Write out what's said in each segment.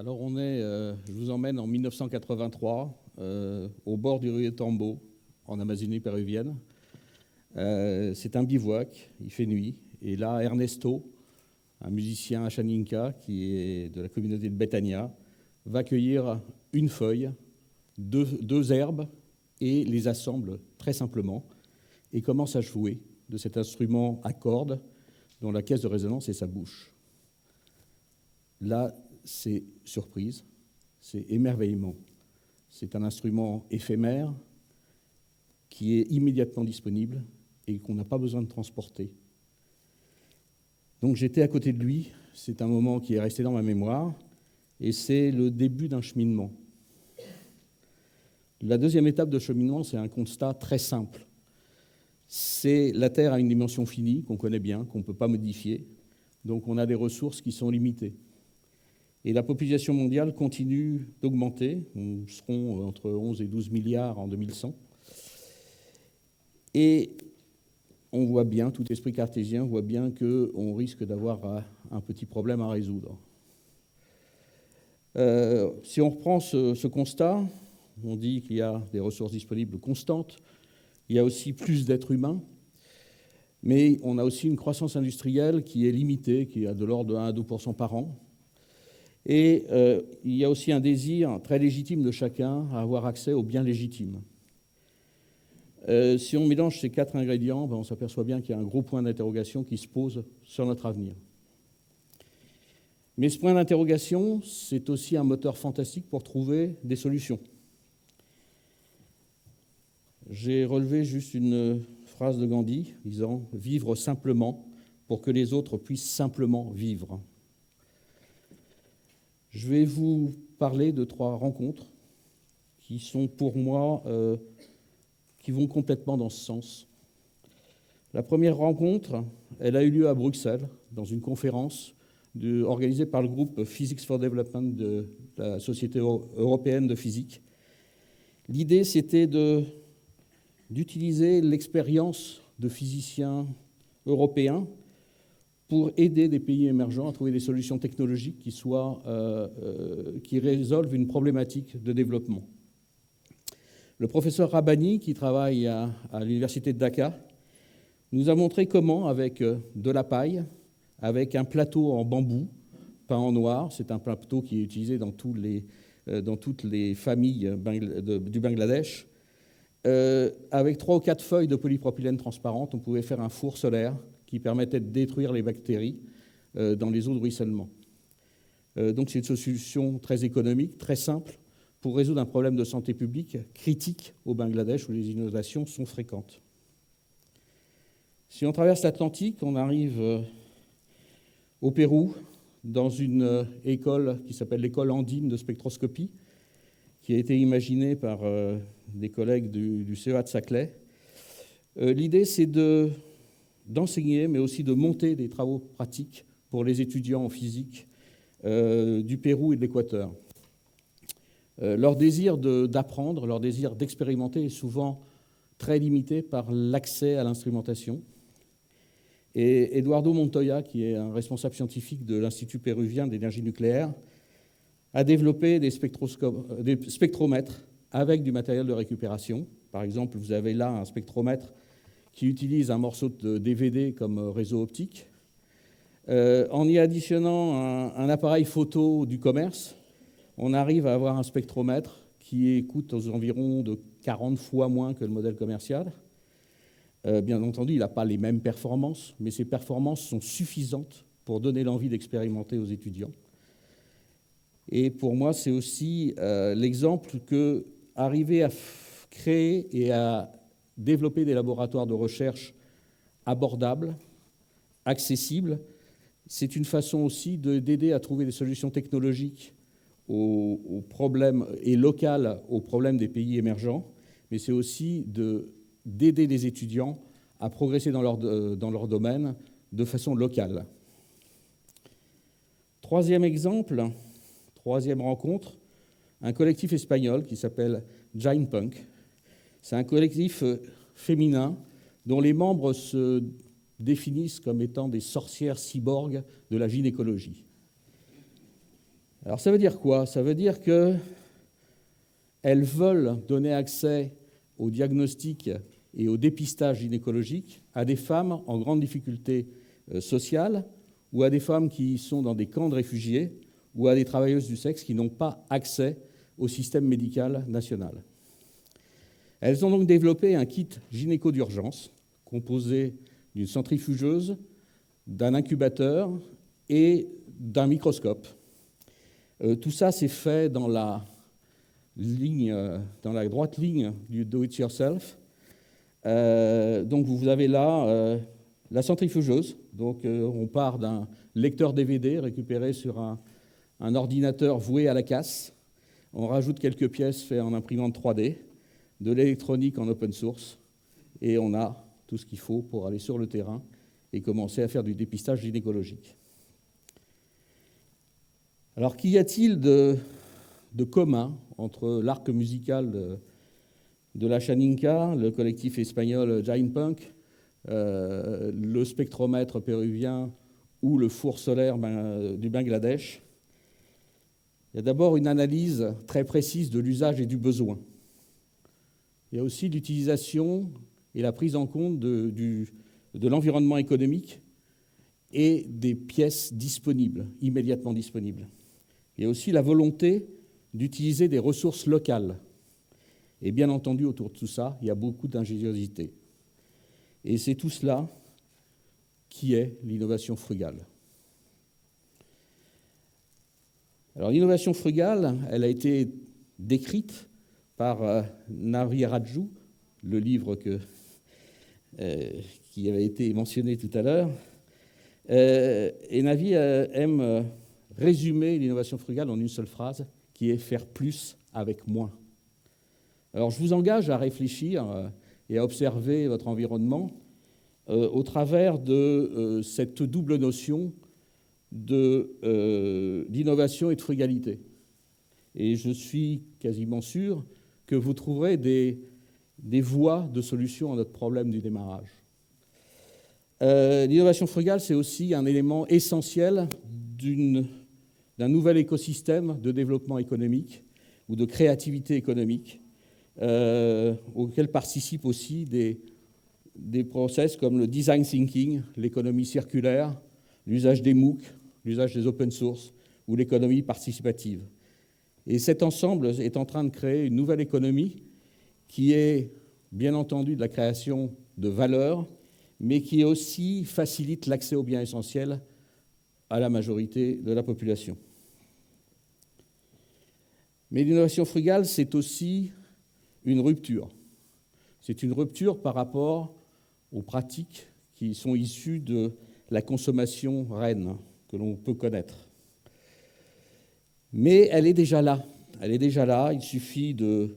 Alors je vous emmène en 1983, au bord du rio Tambo, en Amazonie péruvienne. C'est un bivouac, il fait nuit, et là Ernesto, un musicien achaninka qui est de la communauté de Betania, va cueillir une feuille, deux herbes, et les assemble très simplement, et commence à jouer de cet instrument à cordes dont la caisse de résonance est sa bouche. Là, c'est surprise, c'est émerveillement. C'est un instrument éphémère qui est immédiatement disponible et qu'on n'a pas besoin de transporter. Donc j'étais à côté de lui, c'est un moment qui est resté dans ma mémoire, et c'est le début d'un cheminement. La deuxième étape de cheminement, c'est un constat très simple. C'est la Terre a une dimension finie, qu'on connaît bien, qu'on ne peut pas modifier, donc on a des ressources qui sont limitées. Et la population mondiale continue d'augmenter. Nous serons entre 11 et 12 milliards en 2100. Et on voit bien, tout esprit cartésien voit bien qu'on risque d'avoir un petit problème à résoudre. Si on reprend ce constat, on dit qu'il y a des ressources disponibles constantes, il y a aussi plus d'êtres humains, mais on a aussi une croissance industrielle qui est limitée, qui est de l'ordre de 1 à 2% par an. Et il y a aussi un désir très légitime de chacun à avoir accès aux biens légitimes. Si on mélange ces quatre ingrédients, on s'aperçoit bien qu'il y a un gros point d'interrogation qui se pose sur notre avenir. Mais ce point d'interrogation, c'est aussi un moteur fantastique pour trouver des solutions. J'ai relevé juste une phrase de Gandhi disant « Vivre simplement pour que les autres puissent simplement vivre ». Je vais vous parler de 3 rencontres qui sont pour moi, qui vont complètement dans ce sens. La première rencontre, elle a eu lieu à Bruxelles, dans une conférence organisée par le groupe Physics for Development de la Société européenne de physique. L'idée, c'était d'utiliser l'expérience de physiciens européens pour aider des pays émergents à trouver des solutions technologiques qui résolvent une problématique de développement. Le professeur Rabbani, qui travaille à l'université de Dhaka, nous a montré comment, avec de la paille, avec un plateau en bambou peint en noir, c'est un plateau qui est utilisé dans toutes les familles du Bangladesh, avec 3 ou 4 feuilles de polypropylène transparente, on pouvait faire un four solaire qui permettait de détruire les bactéries dans les eaux de ruissellement. Donc c'est une solution très économique, très simple, pour résoudre un problème de santé publique critique au Bangladesh où les inondations sont fréquentes. Si on traverse l'Atlantique, on arrive au Pérou, dans une école qui s'appelle l'école andine de spectroscopie, qui a été imaginée par des collègues du CEA de Saclay. L'idée, c'est d'enseigner, mais aussi de monter des travaux pratiques pour les étudiants en physique du Pérou et de l'Équateur. Leur désir d'apprendre, leur désir d'expérimenter est souvent très limité par l'accès à l'instrumentation. Et Eduardo Montoya, qui est un responsable scientifique de l'Institut péruvien d'énergie nucléaire, a développé des spectromètres avec du matériel de récupération. Par exemple, vous avez là un spectromètre qui utilise un morceau de DVD comme réseau optique. En y additionnant un appareil photo du commerce, on arrive à avoir un spectromètre qui coûte aux environs de 40 fois moins que le modèle commercial. Bien entendu, il n'a pas les mêmes performances, mais ces performances sont suffisantes pour donner l'envie d'expérimenter aux étudiants. Et pour moi, c'est aussi l'exemple que arriver à créer et à développer des laboratoires de recherche abordables, accessibles, c'est une façon aussi d'aider à trouver des solutions technologiques aux problèmes et locales aux problèmes des pays émergents, mais c'est aussi d'aider les étudiants à progresser dans leur domaine de façon locale. Troisième exemple, troisième rencontre, un collectif espagnol qui s'appelle Giant Punk. C'est un collectif féminin dont les membres se définissent comme étant des sorcières cyborgs de la gynécologie. Alors ça veut dire quoi? Ça veut dire qu'elles veulent donner accès au diagnostic et au dépistage gynécologique à des femmes en grande difficulté sociale ou à des femmes qui sont dans des camps de réfugiés ou à des travailleuses du sexe qui n'ont pas accès au système médical national. Elles ont donc développé un kit gynéco d'urgence composé d'une centrifugeuse, d'un incubateur et d'un microscope. Tout ça s'est fait dans la droite ligne du do-it-yourself. Donc vous avez là la centrifugeuse. Donc on part d'un lecteur DVD récupéré sur un ordinateur voué à la casse. On rajoute quelques pièces faites en imprimante 3D, de l'électronique en open source, et on a tout ce qu'il faut pour aller sur le terrain et commencer à faire du dépistage gynécologique. Alors, qu'y a-t-il de commun entre l'arc musical de la Chaninka, le collectif espagnol Giant Punk, le spectromètre péruvien ou le four solaire du Bangladesh? Il y a d'abord une analyse très précise de l'usage et du besoin. Il y a aussi l'utilisation et la prise en compte de l'environnement économique et des pièces disponibles, immédiatement disponibles. Il y a aussi la volonté d'utiliser des ressources locales. Et bien entendu, autour de tout ça, il y a beaucoup d'ingéniosité. Et c'est tout cela qui est l'innovation frugale. Alors l'innovation frugale, elle a été décrite par Navi Raju, le livre qui avait été mentionné tout à l'heure. Et Navi aime résumer l'innovation frugale en une seule phrase, qui est « faire plus avec moins ». Alors je vous engage à réfléchir et à observer votre environnement au travers de cette double notion d'innovation et de frugalité. Et je suis quasiment sûr que vous trouverez des voies de solution à notre problème du démarrage. L'innovation frugale, c'est aussi un élément essentiel d'un nouvel écosystème de développement économique ou de créativité économique, auquel participent aussi des process comme le design thinking, l'économie circulaire, l'usage des MOOC, l'usage des open source ou l'économie participative. Et cet ensemble est en train de créer une nouvelle économie qui est, bien entendu, de la création de valeur, mais qui aussi facilite l'accès aux biens essentiels à la majorité de la population. Mais l'innovation frugale, c'est aussi une rupture. C'est une rupture par rapport aux pratiques qui sont issues de la consommation reine que l'on peut connaître. Mais elle est déjà là. Elle est déjà là. Il suffit de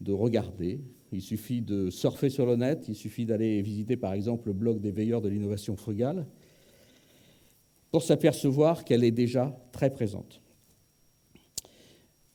regarder, il suffit de surfer sur le net, il suffit d'aller visiter par exemple le blog des veilleurs de l'innovation frugale pour s'apercevoir qu'elle est déjà très présente.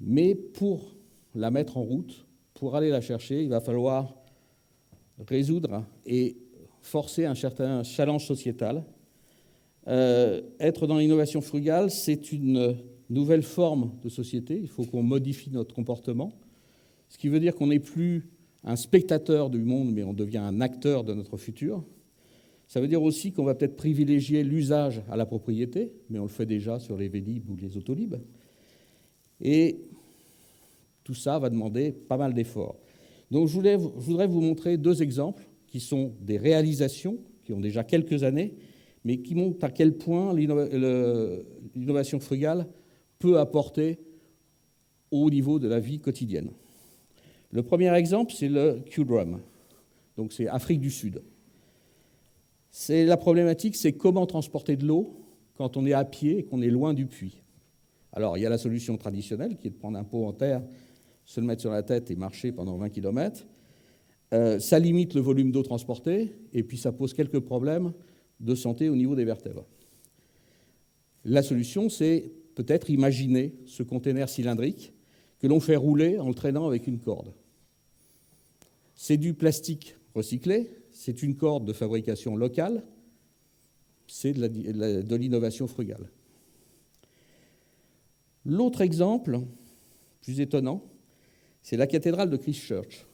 Mais pour la mettre en route, pour aller la chercher, il va falloir résoudre et forcer un certain challenge sociétal. Être dans l'innovation frugale, c'est une nouvelle forme de société. Il faut qu'on modifie notre comportement, ce qui veut dire qu'on n'est plus un spectateur du monde, mais on devient un acteur de notre futur. Ça veut dire aussi qu'on va peut-être privilégier l'usage à la propriété, mais on le fait déjà sur les Vélib ou les Autolib. Et tout ça va demander pas mal d'efforts. Donc je voudrais vous montrer deux exemples qui sont des réalisations, qui ont déjà quelques années, mais qui montrent à quel point l'innovation frugale peut apporter au niveau de la vie quotidienne. Le premier exemple, c'est le Q-Drum, donc c'est Afrique du Sud. La problématique, c'est comment transporter de l'eau quand on est à pied et qu'on est loin du puits. Alors, il y a la solution traditionnelle, qui est de prendre un pot en terre, se le mettre sur la tête et marcher pendant 20 km. Ça limite le volume d'eau transporté, et puis ça pose quelques problèmes de santé au niveau des vertèbres. La solution, c'est peut-être imaginer ce conteneur cylindrique que l'on fait rouler en le traînant avec une corde. C'est du plastique recyclé, c'est une corde de fabrication locale, c'est de l'innovation frugale. L'autre exemple, plus étonnant, c'est la cathédrale de Christchurch.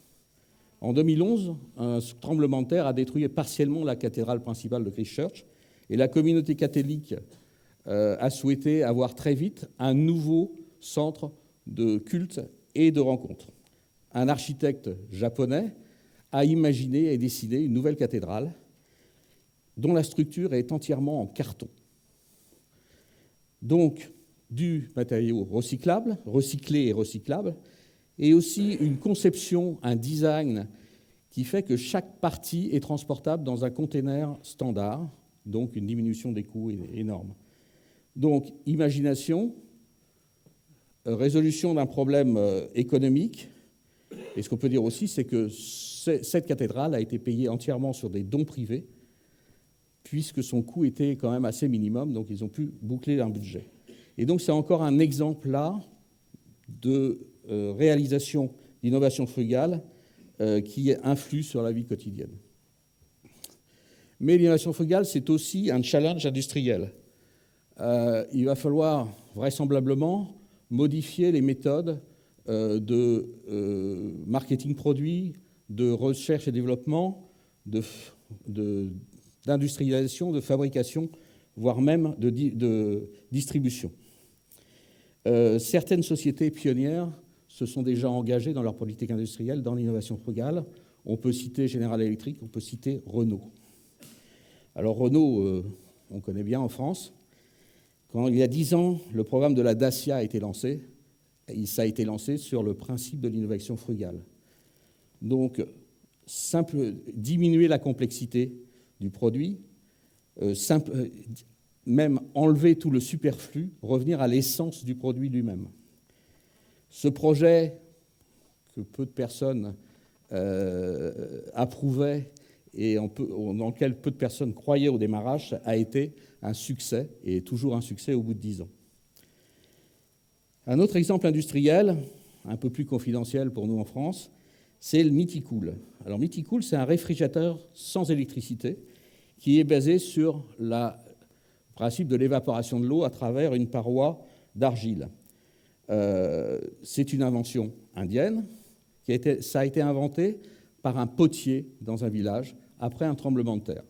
En 2011, un tremblement de terre a détruit partiellement la cathédrale principale de Christchurch, et la communauté catholique a souhaité avoir très vite un nouveau centre de culte et de rencontre. Un architecte japonais a imaginé et dessiné une nouvelle cathédrale dont la structure est entièrement en carton. Donc, du matériau recyclé et recyclable, et aussi une conception, un design qui fait que chaque partie est transportable dans un container standard, donc une diminution des coûts énorme. Donc, imagination, résolution d'un problème économique, et ce qu'on peut dire aussi, c'est que cette cathédrale a été payée entièrement sur des dons privés, puisque son coût était quand même assez minimum, donc ils ont pu boucler leur budget. Et donc c'est encore un exemple là de réalisation d'innovation frugale qui influe sur la vie quotidienne. Mais l'innovation frugale, c'est aussi un challenge industriel. Il va falloir vraisemblablement modifier les méthodes de marketing produit, de recherche et développement, d'industrialisation, de fabrication, voire même de distribution. Certaines sociétés pionnières se sont déjà engagées dans leur politique industrielle dans l'innovation frugale. On peut citer General Electric, on peut citer Renault. Alors Renault, on connaît bien en France. Quand il y a 10 ans, le programme de la Dacia a été lancé, ça a été lancé sur le principe de l'innovation frugale. Donc, diminuer la complexité du produit, même enlever tout le superflu, revenir à l'essence du produit lui-même. Ce projet que peu de personnes approuvaient et dans lequel peu de personnes croyaient au démarrage a été un succès et est toujours un succès au bout de 10 ans. Un autre exemple industriel, un peu plus confidentiel pour nous en France, c'est le Mythicool. Alors Mythicool, c'est un réfrigérateur sans électricité qui est basé sur le principe de l'évaporation de l'eau à travers une paroi d'argile. C'est une invention indienne. Ça a été inventé par un potier dans un village après un tremblement de terre.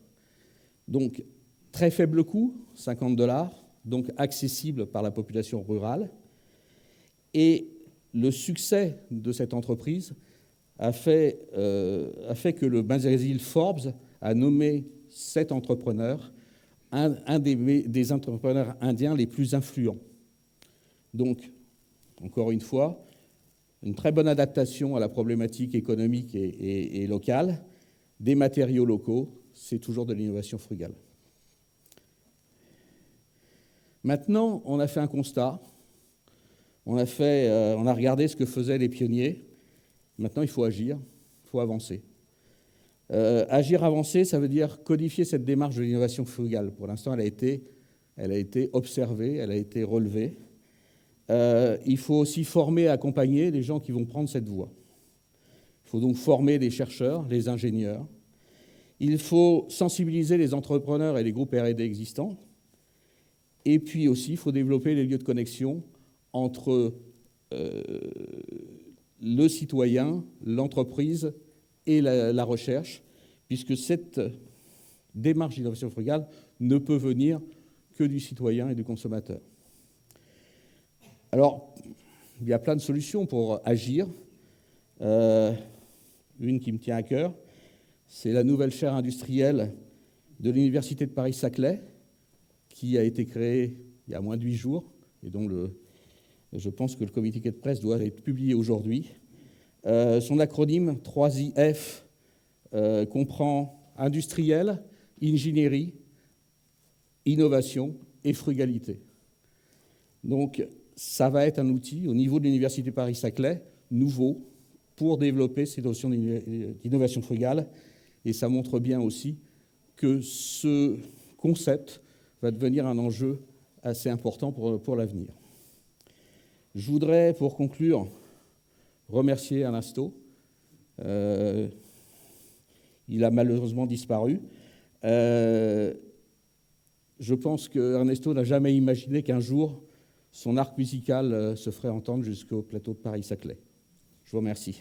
Donc, très faible coût, $50, donc accessible par la population rurale. Et le succès de cette entreprise a fait que le magazine Forbes a nommé cet entrepreneur un des entrepreneurs indiens les plus influents. Donc, encore une fois, une très bonne adaptation à la problématique économique et locale, des matériaux locaux, c'est toujours de l'innovation frugale. Maintenant, on a fait un constat, on a regardé ce que faisaient les pionniers. Maintenant, il faut agir, il faut avancer. Agir, avancer, ça veut dire codifier cette démarche de l'innovation frugale. Pour l'instant, elle a été observée, elle a été relevée. Il faut aussi former et accompagner les gens qui vont prendre cette voie. Il faut donc former les chercheurs, les ingénieurs. Il faut sensibiliser les entrepreneurs et les groupes R&D existants. Et puis aussi, il faut développer les lieux de connexion entre le citoyen, l'entreprise et la recherche, puisque cette démarche d'innovation frugale ne peut venir que du citoyen et du consommateur. Alors, il y a plein de solutions pour agir. Une qui me tient à cœur, c'est la nouvelle chaire industrielle de l'Université de Paris-Saclay, qui a été créée il y a moins de 8 jours, et dont je pense que le communiqué de presse doit être publié aujourd'hui. Son acronyme 3IF comprend industriel, ingénierie, innovation et frugalité. Donc, ça va être un outil au niveau de l'Université Paris-Saclay, nouveau, pour développer ces notions d'innovation frugale. Et ça montre bien aussi que ce concept va devenir un enjeu assez important pour l'avenir. Je voudrais, pour conclure, remercier Ernesto. Il a malheureusement disparu. Je pense que Ernesto n'a jamais imaginé qu'un jour, son arc musical se ferait entendre jusqu'au plateau de Paris-Saclay. Je vous remercie.